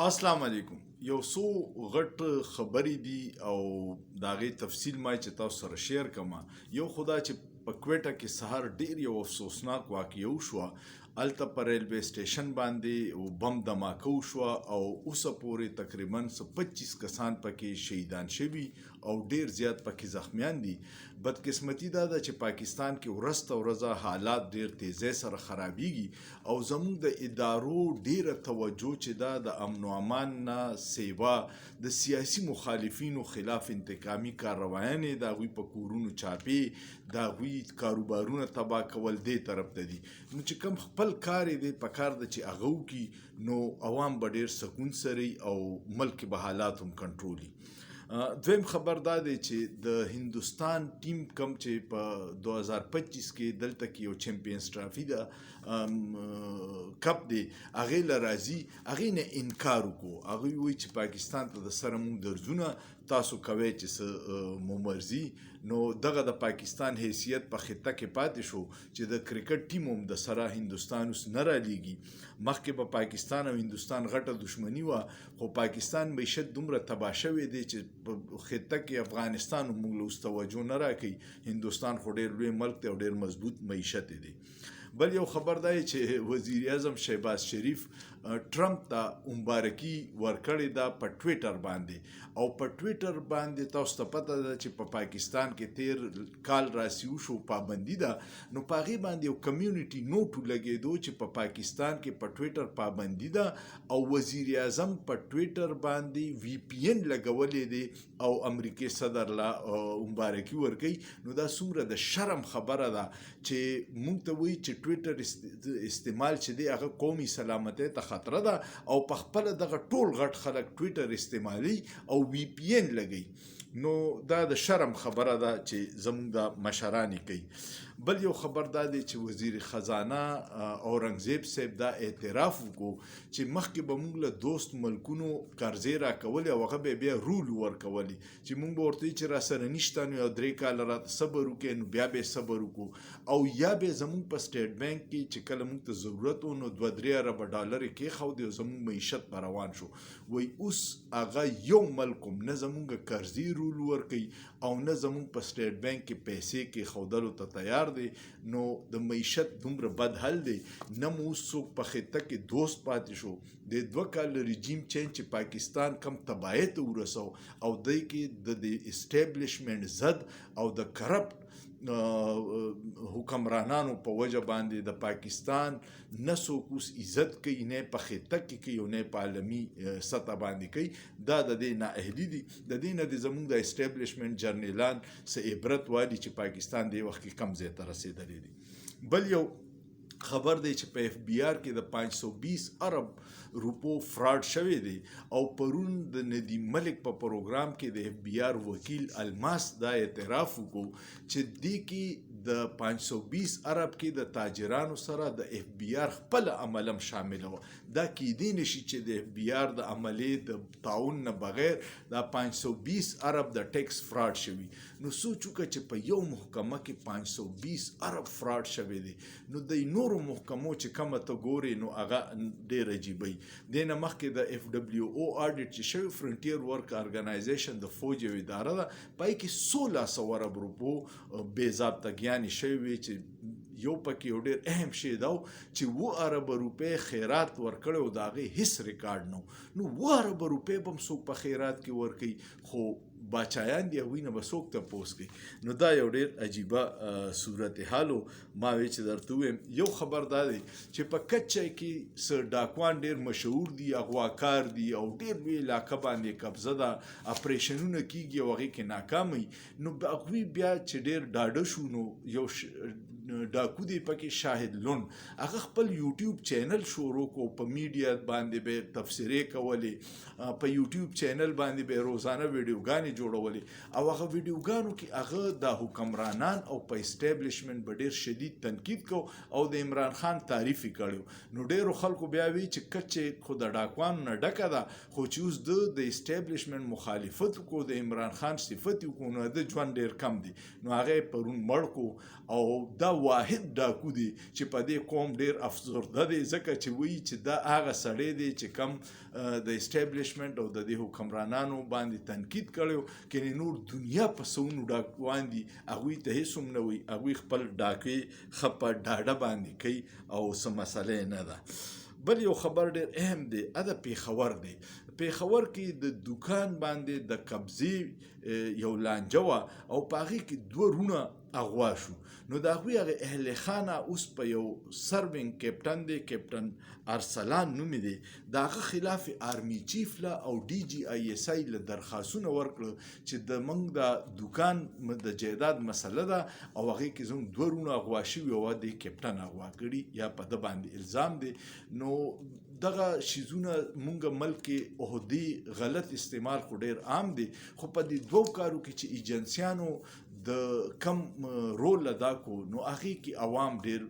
السلام علیکم. یو څو غټ خبرې دي او د هغې تفصیل ما چې تاسو سره شیر کوم. یو خو دا چې په کویټه کې سهار ډېر یو افسوسناک واقعه وشوه. هلته په ریلوے سټیشن باندې بم دماکه وشوه او اوسه پورې تقریبا 25 کسان پکې شهیدان شوي او ډېر زیات پکې زخمیان دي. بدقسمتي دا ده چې پاکستان کې ورځ ته ورځه حالات ډېر تیزۍ سره خرابېږي او زموږ د ادارو ډېره توجه چې دا د امن و امان نه سیوا د سیاسي مخالفینو خلاف انتقامي کاروایانې د هغوی په کورونو چاپې د هغوی کاروبارونه تباه کول دې طرف ته دي. نو چې کوم خپل کار یې دی په کار ده چې هغه وکړي نو عوام به ډېر سکون سره او ملک به حالات هم کنټرولي. دویم خبر دا دی چې د هندوستان ټیم کم چې په 2025 کې دلته کې یو چمپینز ټرافي ده کپ دی هغې له راځي هغې نه انکار وکړو. هغوی وایي چې پاکستان ته د سره مونږ درځونه تاسو کوئ چې څه مو مرضي. نو دغه د پاکستان حیثیت په خطه کې پاتې شو چې د کرکټ ټیم هم د سره هندوستان اوس نه رالیږي. مخکې په پاکستان او هندوستان غټه دښمني وه خو پاکستان معیشت دومره تباه شوی دی چې په خطه کې افغانستان هم موږ له اوس توجه نه راکوي. هندوستان خو ډېر لوی ملک دی او ډېر مضبوط معیشت دی. بل یو خبر دا چې وزیر اعظم شهباز شریف ټرمپ ته مبارکي ورکړې ده په ټویټر باندې او په ټویټر باندې تاسو ته پته ده چې په پاکستان کې تیر کال راسي وشو پابندي ده. نو په هغې باندې یو کمیونټي نوټ ولګېدو چې په پاکستان کې په ټویټر پابندي ده او وزیر اعظم په ټویټر باندې وی پی این لګولې دی او امریکې صدر له مبارکي ورکوي. نو دا څومره د شرم خبره ده چې موږ ته وایي چې ټویټر استعمال چې دی هغه قومي سلامتۍ ته خطره ده او په خپله دغه ټول غټ خلک ټویټر استعمالي او وی پی این لګوي. نو دا د شرم خبره ده چې زموږ د مشران یې کوي. بل یو خبر دا دی چې وزیر خزانه اورنګزیب صاحب دا اعتراف وکړو چې مخکې به موږ له دوست ملکونو قرضې راکولې او هغه به بیا رول ورکولې چې موږ به ورته وایي چې را سره نشته نو یو 3 کاله راته صبر وکړئ نو بیا به صبر وکړو او یا به زموږ په سټیټ بانک کې چې کله موږ ته ضرورت و نو 2-3 اربه ډالر یې کېښودې او زموږ معیشت به روان شو. وایي اوس هغه یو ملک هم نه زموږ قرضې رول ورکوي او نه زموږ په سټیټ بانک کې پیسې کېښودلو ته تیار دی. نو د معیشت دومره بد حل دی نه مو اوس څوک په خطه کې دوست پاتې شو. د 2 کال رژیم چینج چې پاکستان کم تباهۍ ته ورسو او دی کې د اسټیبلیشمنټ ضد او د کرپټ حکمرانانو په وجه باندې د پاکستان نه څوک اوس عزت کوي نه په خطه کې کوي او نه په عالمي سطح باندې کوي. دا د دې نااهلي دي. د دې نه د زموږ د اسټیبلیشمنټ جرنیلان څه عبرت والي چې پاکستان دې وخت کې کم ځای ته رسېدلی دی. بل یو خبر دی چې په اف بی آر کې د 520 ارب روپو فراډ شوی دی او پرون د ندیم ملک په پروګرام کې د اف بی آر وکیل الماس دا اعتراف وکړو چې دې کې د 520 ارب کې د تاجرانو سره د اف بی آر خپل عمل هم شامل و. دا کیدی نشي چې د اف بی آر د عملې د تعاون نه بغیر دا 520 ارب د ټیکس فراډ شوي. نو سوچ وکړه چې په یو محکمه کې 520 ارب فراډ شوی دی نو د نورو محکمو چې کومه ته ګوري نو هغه ډېر عجیبه وي. دې نه مخکې د اف ډبلیو او آډیټ چې شوی فرنټیر ورک ارګنایزیشن د فوج یو اداره ده پای کې 1600 ارب روپو بې ضابطګیانې شوي وي چې یو پکې یو ډېر اهم شی دا چې 7 ارب روپۍ خیرات ورکړی او د هغې هیڅ ریکارډ نه و. نو 7 ارب روپۍ به هم څوک په خیرات کې ورکوي خو باچایان دي هغوی نه به څوک تپوس کوي. نو دا یو ډېر عجیبه صورتحال و. ما وی چې درته ووایم یو خبر دا دی چې په کچه کې څه ډاکوان ډېر مشهور دي اغواکار دي او ډېر لوی علاقه باندې قبضه ده اپریشنونه کېږي او هغې کې ناکام وي. نو هغوی بیا چې ډېر ډاډه شو نو یو ډاکو دی پکې شاهد لون هغه خپل یوټیوب چینل شروع کو. په میډیا باندې به تفسیرې کولې په یوټیوب چینل باندې به روزانه ویډیوګانې ویډیوګانې جوړولې او هغه ویډیوګانو کې هغه د حکمرانان او په اسټابلیشمنټ به ډېر شدید تنقید کو او د عمران خان تعریف یې کړی نو ډېرو خلکو بیا وی چې کچې خو د ډاکوانو نه ډکه ده خو چې اوس د اسټابلیشمنټ مخالفت کو د عمران خان صفت وکړو نو د ژوند ډېر کم دی نو هغه پرون مړ کو او دا واحد ډاکو دی چې په دې قوم ډېر افسرده دی ځکه چې وایي چې دا هغه سړی دی چې کم د اسټابلیشمنټ او د دې حکمرانانو باندې تنقید کړی کنې نور دنیا په سونو ډاکوان دي هغوی ته هېڅ هم نه وایي هغوی خپل ډاکې ښه په ډاډه باندې کوي او څه مسله نه ده بل یو خبر ډېر اهم دی د پیښور دی پیښور کې د دوکان باندې د قبضې یو لانجه وه او په هغې کې دوه رونه اغوا شو نو د هغوی هغه اهل خانه اوس په یو سرونګ کیپټن دی کیپټن ارسلان نومې دی د هغه خلاف آرمي چیف له او ډي جي آی ایس آی له درخواستونه ورکړه چې د موږ د دوکان د جایداد مسله ده او هغې کې زموږ دوه رونه اغوا شوي وه د کیپټن اغوا کړي یا په ده باندې الزام دی نو دغه شیزونه مونږ ملک کې عهدې غلط استعمال خو ډېر عام دی خو په دې دوو کارو کې چې ایجنسیانو د کم رول ادا کو نو هغې کې عوام ډېر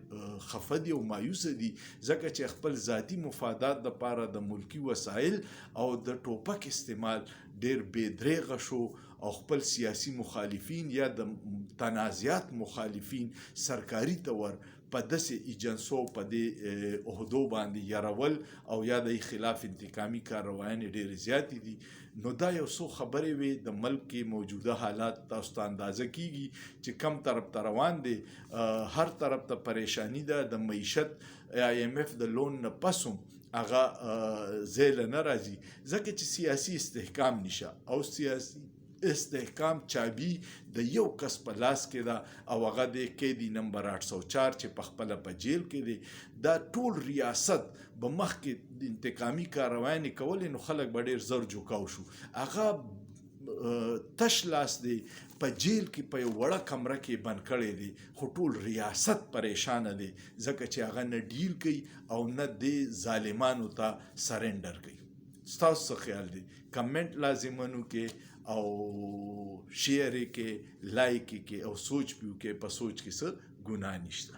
خفه دي او مایوسه دي ځکه چې خپل ذاتي مفادات دپاره د ملکي وسایل او د ټوپک استعمال ډېر بېدریغه شو او خپل سیاسي مخالفین یا د تنازعات مخالفین سرکاري تور په داسې ایجنسو په دې عهدو باندې یارول او یا د خلاف انتقامي کاروایانې ډېرې زیاتې دي نو دا یو څو خبرې وې د ملک کې موجوده حالات تاسو ته اندازه کیږي چې کم طرف ته روان دی هر طرف ته پریشانی ده د معیشت آی ایم ایف د لون نه پس هم هغه ځای له نه راځي ځکه چې سیاسي استحکام نشه او سیاسي استحکام چابي د یو کس په لاس کې ده او هغه د قیدی نمبر 804 چې په خپله په جیل کې دی دا ټول ریاست به مخکې انتقامي کاروایانې کولې نو خلک به ډېر زر جوکاو شو هغه تش لاس دی په جیل کې په یو وړه کمره کې بند کړی دی خو ټول ریاست پریشانه دی ځکه چې هغه نه ډیل کوي او نه د ظالمانو ته سرنډر کوي ستاسو څه خیال دی کمنټ لازمانو کې او شیئر کې لایک کې او سوچ پیو کې په سوچ کې څه ګناه نشته